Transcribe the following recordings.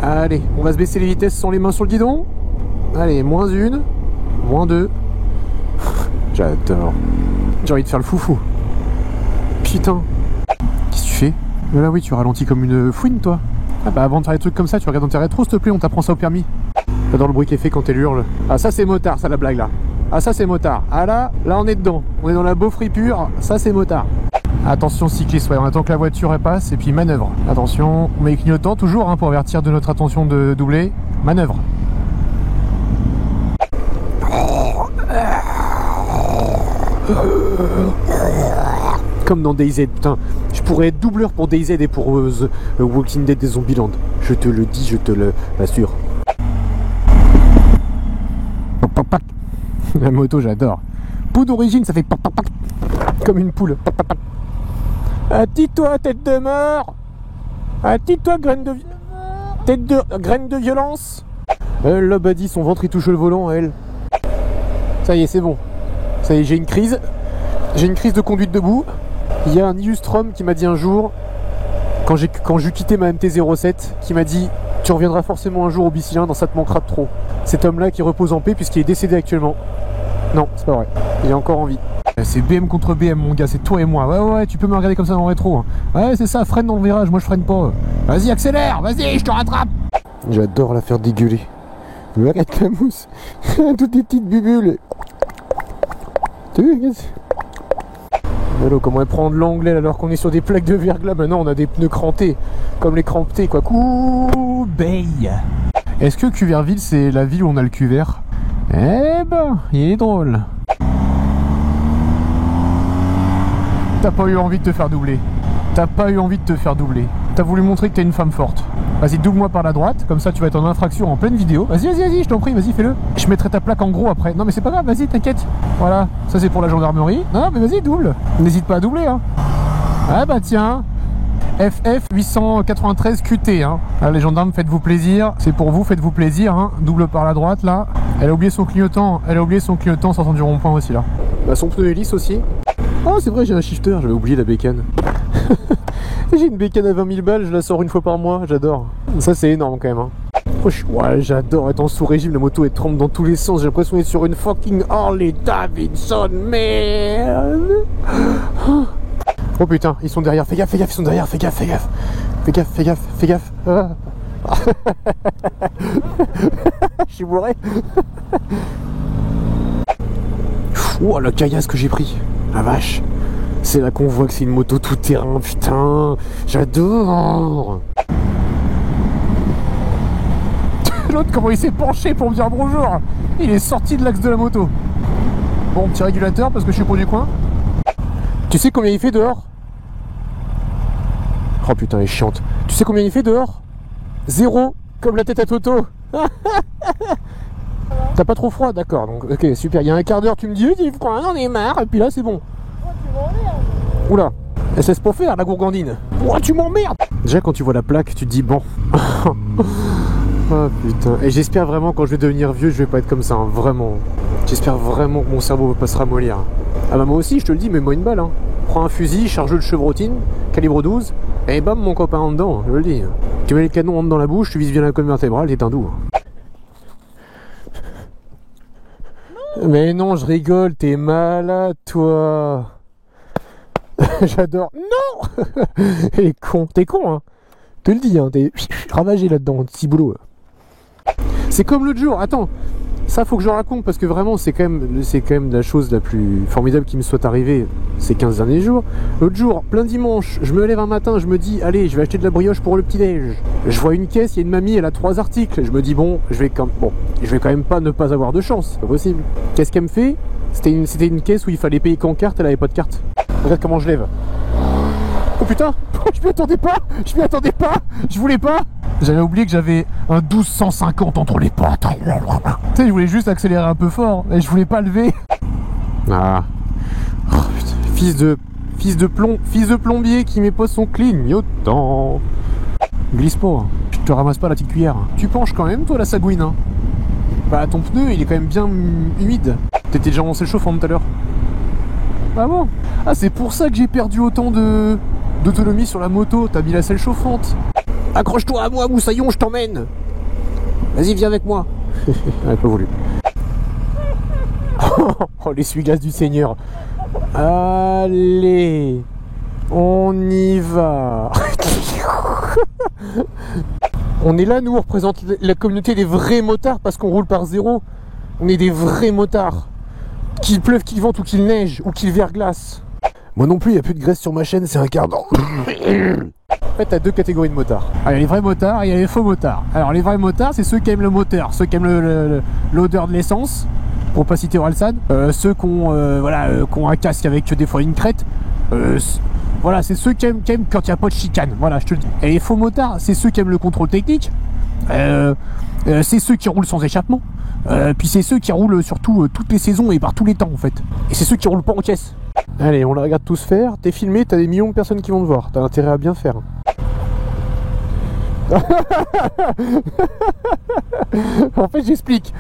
Allez, on va se baisser les vitesses sans les mains sur le guidon. Allez, moins 1, moins 2. J'adore. J'ai envie de faire le foufou. Putain. Qu'est-ce que tu fais? Là oui, tu ralentis comme une fouine, toi. Ah bah avant de faire des trucs comme ça, tu regardes dans tes rétros, s'il te plaît, on t'apprend ça au permis. J'adore le bruit qu'elle fait quand elle hurle. Ah ça c'est motard, ça la blague là. Ah ça c'est motard. Ah là on est dedans. On est dans la beaufrie pure, ça c'est motard. Attention cycliste, ouais, on attend que la voiture elle passe et puis manœuvre. Attention, on met les clignotants toujours hein, pour avertir de notre attention de doubler. Manœuvre. Comme dans DayZ, putain. Je pourrais être doubleur pour DayZ et pour Walking Dead des Zombieland. Je te le dis, je te l'assure. La moto, j'adore. Pou d'origine, ça fait comme une poule. Attends-toi, tête de mort. Attends-toi, graine de violence. Elle là, Buddy, son ventre il touche le volant, elle. Ça y est, c'est bon. Ça y est, j'ai une crise. J'ai une crise de conduite debout. Il y a un illustrum qui m'a dit un jour, quand j'ai quitté ma MT-07, qui m'a dit « Tu reviendras forcément un jour au bicylindre, ça te manquera de trop. » Cet homme-là qui repose en paix puisqu'il est décédé actuellement. Non, c'est pas vrai. Il est encore en vie. C'est BM contre BM, mon gars, c'est toi et moi. Ouais, tu peux me regarder comme ça dans le rétro. Hein. Ouais, c'est ça, freine dans le virage, moi je freine pas. Vas-y, accélère, vas-y, je te rattrape. J'adore la faire dégueuler. Regarde la mousse. Toutes les petites bubules. Tu vois, hello, comment elle prend de l'anglais alors qu'on est sur des plaques de verglas? Maintenant on a des pneus crantés, comme les crantés quoi. Coubeille. Est-ce que Cuverville c'est la ville où on a le cuvert? Eh ben, il est drôle. T'as pas eu envie de te faire doubler. T'as pas eu envie de te faire doubler. T'as voulu montrer que t'es une femme forte. Vas-y, double-moi par la droite, comme ça tu vas être en infraction en pleine vidéo. Vas-y, je t'en prie, vas-y, fais-le. Je mettrai ta plaque en gros après. Non mais c'est pas grave, vas-y, t'inquiète. Voilà, ça c'est pour la gendarmerie. Non mais vas-y, double. N'hésite pas à doubler, hein. Ah bah tiens, FF 893 QT, hein. Ah, les gendarmes, faites-vous plaisir. C'est pour vous, faites-vous plaisir, hein. Double par la droite, là. Elle a oublié son clignotant. Elle a oublié son clignotant sortant du rond-point aussi, là. Bah son pneu est lisse aussi. Oh c'est vrai, j'ai un shifter, j'avais oublié la bécane. J'ai une bécane à 20 000 balles, je la sors une fois par mois, j'adore. Ça c'est énorme quand même. Hein. Ouais, j'adore être en sous-régime, la moto elle tremble dans tous les sens, j'ai l'impression d'être sur une fucking Harley Davidson, merde. Oh putain, ils sont derrière, fais gaffe, ils sont derrière, fais gaffe. Ah. Je suis bourré. Oh la caillasse que j'ai pris, la vache. C'est là qu'on voit que c'est une moto tout terrain, putain. J'adore. L'autre, comment il s'est penché pour me dire bonjour. Il est sorti de l'axe de la moto. Bon, petit régulateur parce que je suis pro du coin. Tu sais combien il fait dehors? Oh putain, elle est chiante. Tu sais combien il fait dehors? 0, comme la tête à Toto. T'as pas trop froid? D'accord, donc ok, super. Il y a un quart d'heure, tu me dis, il froid, on est marre, et puis là, c'est bon. Oula, elle cesse pas faire la gourgandine. Oh, tu m'emmerdes. Déjà quand tu vois la plaque, tu te dis bon. Oh putain. Et j'espère vraiment quand je vais devenir vieux, je vais pas être comme ça, hein. Vraiment. J'espère vraiment que mon cerveau va pas se ramollir. Ah bah moi aussi, je te le dis, mets-moi une balle. Hein. Prends un fusil, charge-le de chevrotine, calibre 12, et bam mon copain en dedans, je le dis. Tu mets le canon rentre dans la bouche, tu vises bien la colonne vertébrale, t'es un doux. Mais non, je rigole, t'es malade toi. J'adore. Non. T'es con, hein. Te le dis, hein, t'es ravagé là-dedans, petit boulot. C'est comme l'autre jour, attends. Ça faut que je raconte parce que vraiment c'est quand même la chose la plus formidable qui me soit arrivée ces 15 derniers jours. L'autre jour, plein dimanche, je me lève un matin, je me dis allez, je vais acheter de la brioche pour le petit-déj. Je vois une caisse, il y a une mamie, elle a 3 articles. Je me dis bon, je vais quand même pas ne pas avoir de chance, c'est pas possible. Qu'est-ce qu'elle me fait? C'était une caisse où il fallait payer qu'en carte, elle avait pas de carte. Regarde comment je lève. Oh putain, je m'y attendais pas, je voulais pas. J'avais oublié que j'avais un 1250 entre les pattes. Tu sais, je voulais juste accélérer un peu fort et je voulais pas lever. Ah. Oh, putain. Fils de plombier qui met pas son clignotant. Glisse pas, je te ramasse pas la petite cuillère. Tu penches quand même toi la sagouine, hein. Bah ton pneu il est quand même bien humide. T'étais déjà lancé le chauffant tout à l'heure. Ah bon? Ah c'est pour ça que j'ai perdu autant d'autonomie sur la moto, t'as mis la selle chauffante. Accroche-toi à moi, Moussaillon, je t'emmène. Vas-y, viens avec moi. Elle n'a pas voulu. Oh, l'essuie-glace du Seigneur. Allez, on y va. On est là, nous, on représente la communauté des vrais motards parce qu'on roule par zéro. On est des vrais motards. Qu'il pleuve, qu'il vente ou qu'il neige ou qu'il verglace. Moi non plus, il n'y a plus de graisse sur ma chaîne, c'est un cardan. En fait, t'as deux catégories de motards. Il y a les vrais motards et il y a les faux motards. Alors, les vrais motards, c'est ceux qui aiment le moteur, ceux qui aiment l'odeur de l'essence, pour pas citer Oralsan. Ceux qui ont un casque avec des fois une crête. Voilà, c'est ceux qui aiment quand il n'y a pas de chicane. Voilà, je te le dis. Et les faux motards, c'est ceux qui aiment le contrôle technique. C'est ceux qui roulent sans échappement. Puis c'est ceux qui roulent surtout toutes les saisons et par tous les temps en fait. Et c'est ceux qui roulent pas en caisse. Allez, on les regarde tous faire. T'es filmé, t'as des millions de personnes qui vont te voir. T'as intérêt à bien faire. En fait, j'explique.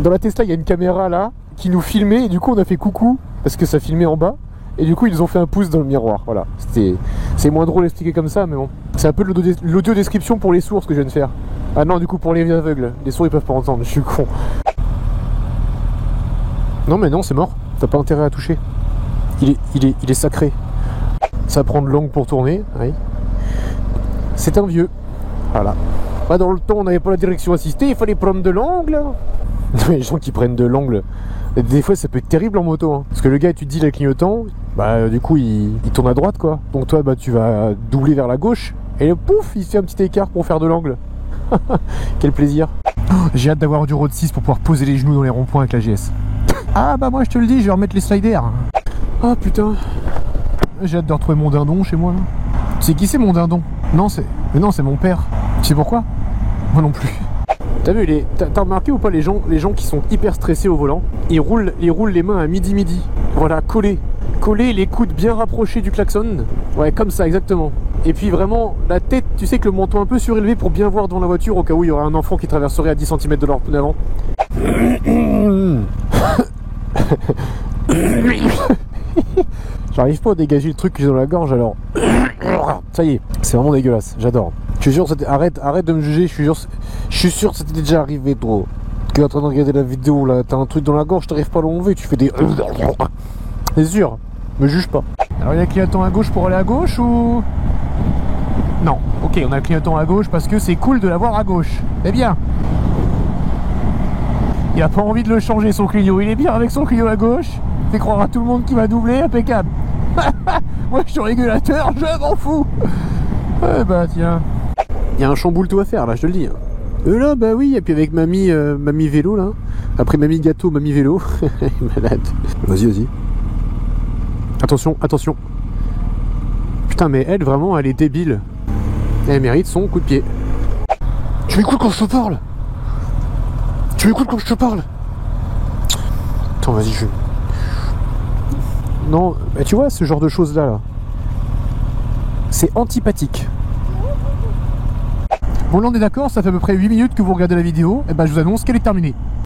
Dans la Tesla, il y a une caméra là qui nous filmait et du coup on a fait coucou parce que ça filmait en bas. Et du coup ils nous ont fait un pouce dans le miroir. Voilà. C'est moins drôle d'expliquer comme ça, mais bon. C'est un peu l'audio description pour les sourds ce que je viens de faire. Ah non, du coup pour les aveugles. Les sourds ils peuvent pas entendre, je suis con. Non mais non, c'est mort. T'as pas intérêt à toucher. Il est sacré. Ça prend de l'angle pour tourner. Oui. C'est un vieux. Voilà. Pas dans le temps, on n'avait pas la direction assistée, il fallait prendre de l'angle. Les gens qui prennent de l'angle, des fois ça peut être terrible en moto. Hein. Parce que le gars, tu te dis, le clignotant, bah du coup il tourne à droite quoi. Donc toi, bah tu vas doubler vers la gauche. Et pouf, il fait un petit écart pour faire de l'angle. Quel plaisir. Oh, j'ai hâte d'avoir du Road 6 pour pouvoir poser les genoux dans les ronds-points avec la GS. Ah bah moi je te le dis, je vais remettre les sliders. Ah putain. J'ai hâte de retrouver mon dindon chez moi là. Tu sais qui c'est mon dindon? Non, c'est mon père. Tu sais pourquoi? Moi non plus. T'as vu, t'as remarqué ou pas les gens qui sont hyper stressés au volant, ils roulent les mains à midi. Voilà, collés, les coudes bien rapprochés du klaxon. Ouais, comme ça, exactement. Et puis vraiment, la tête, tu sais que le menton un peu surélevé pour bien voir devant la voiture au cas où il y aurait un enfant qui traverserait à 10 cm de leur pneu avant. J'arrive pas à dégager le truc que j'ai dans la gorge alors. Ça y est, c'est vraiment dégueulasse, j'adore. Je suis sûr, arrête de me juger, je suis sûr que c'était déjà arrivé trop. Tu es en train de regarder la vidéo là, t'as un truc dans la gorge, t'arrives pas à l'enlever, tu fais des. C'est sûr, me juge pas. Alors il y a le clignotant à gauche pour aller à gauche ou. Non, ok, on a le clignotant à gauche parce que c'est cool de l'avoir à gauche. Eh bien. Il a pas envie de le changer son clignot, il est bien avec son clignot à gauche. Fait croire à tout le monde qui va doubler, impeccable. Moi je suis régulateur, je m'en fous. Eh bah tiens. Il y a un chamboule-tout à faire là, je te le dis. Là bah oui, et puis avec mamie vélo là. Après mamie gâteau, mamie vélo. Malade. Vas-y. Attention. Putain mais elle vraiment elle est débile. Elle mérite son coup de pied. Tu m'écoutes quand je te parle? Attends vas-y Non, bah tu vois ce genre de choses là, c'est antipathique. Bon là on est d'accord, ça fait à peu près 8 minutes que vous regardez la vidéo, et ben je vous annonce qu'elle est terminée.